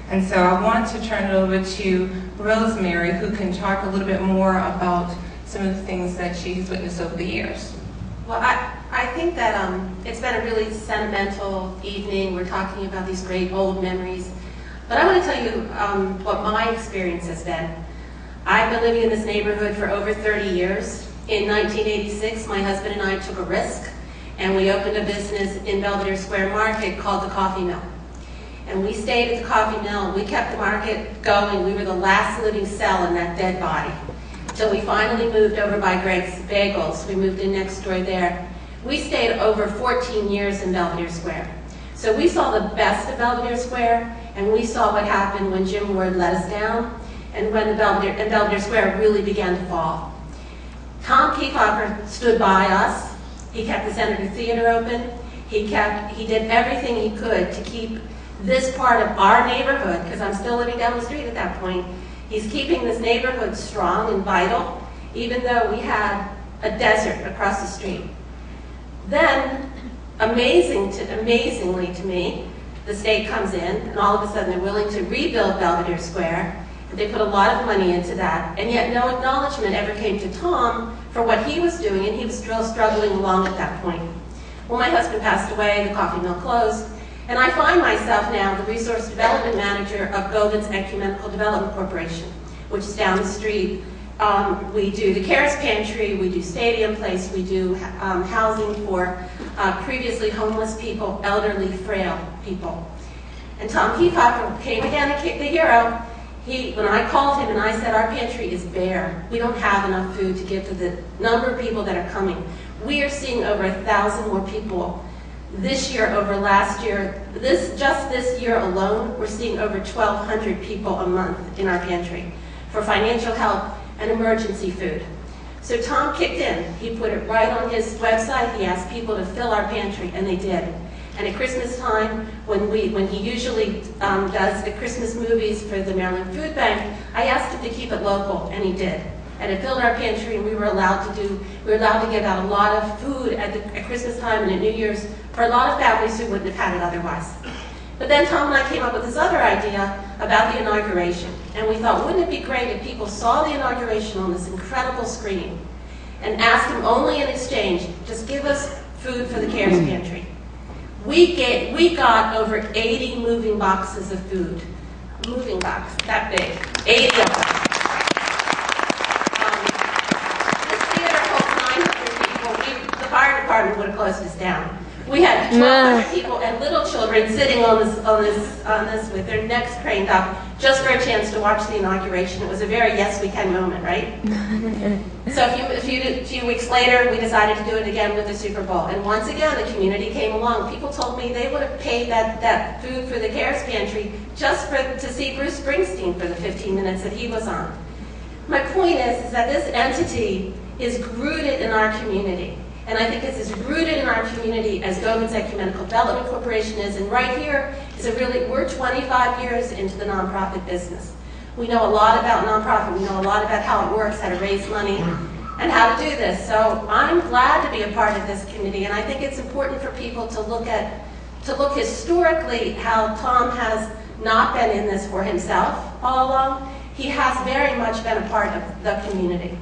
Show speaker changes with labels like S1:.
S1: And so I want to turn it over to Rosemary, who can talk a little bit more about some of the things that she's witnessed over the years.
S2: Well, I think that it's been a really sentimental evening. We're talking about these great old memories. But I want to tell you what my experience has been. I've been living in this neighborhood for over 30 years. In 1986, my husband and I took a risk, and we opened a business in Belvedere Square Market called the Coffee Mill. And we stayed at the coffee mill. We kept the market going. We were the last living cell in that dead body. Until we finally moved over by Greg's Bagels. We moved in next door there. We stayed over 14 years in Belvedere Square. So we saw the best of Belvedere Square, and we saw what happened when Jim Ward let us down, and when Belvedere Square really began to fall. Tom Kiefaber stood by us. He kept the Senator Theater open. He did everything he could to keep this part of our neighborhood, because I'm still living down the street at that point. He's keeping this neighborhood strong and vital, even though we had a desert across the street. Then, amazingly to me, the state comes in, and all of a sudden they're willing to rebuild Belvedere Square. They put a lot of money into that, and yet no acknowledgement ever came to Tom for what he was doing, and he was still struggling along at that point. Well, my husband passed away, the coffee mill closed, and I find myself now the Resource Development Manager of Govern's Ecumenical Development Corporation, which is down the street. We do the CARES Pantry, we do Stadium Place, we do housing for previously homeless people, elderly, frail people. And Tom Kiefaber came again, the hero. When I called him and I said, our pantry is bare. We don't have enough food to give to the number of people that are coming. We are seeing over 1,000 more people this year over last year. Just this year alone, we're seeing over 1,200 people a month in our pantry for financial help and emergency food. So Tom kicked in. He put it right on his website. He asked people to fill our pantry, and they did. And at Christmas time, when he usually does the Christmas movies for the Maryland Food Bank, I asked him to keep it local, and he did. And it filled our pantry, and we were allowed to give out a lot of food at Christmas time and at New Year's for a lot of families who wouldn't have had it otherwise. But then Tom and I came up with this other idea about the inauguration. And we thought, wouldn't it be great if people saw the inauguration on this incredible screen and asked him only in exchange, just give us food for the CARES Pantry. We got over 80 moving boxes of food. Moving box, that big, 80 of them. This theater holds 900 people. The fire department would have closed us down. We had 1,200 people and little children sitting on this with their necks craned up just for a chance to watch the inauguration. It was a very yes we can moment, right? So a few weeks later, we decided to do it again with the Super Bowl. And once again, the community came along. People told me they would have paid that food for the CARES Pantry just to see Bruce Springsteen for the 15 minutes that he was on. My point is that this entity is rooted in our community. And I think it's as rooted in our community as Govern's Ecumenical Development Corporation is. And right here is we're 25 years into the nonprofit business. We know a lot about nonprofit. We know a lot about how it works, how to raise money, and how to do this. So I'm glad to be a part of this committee. And I think it's important for people to look historically how Tom has not been in this for himself all along. He has very much been a part of the community.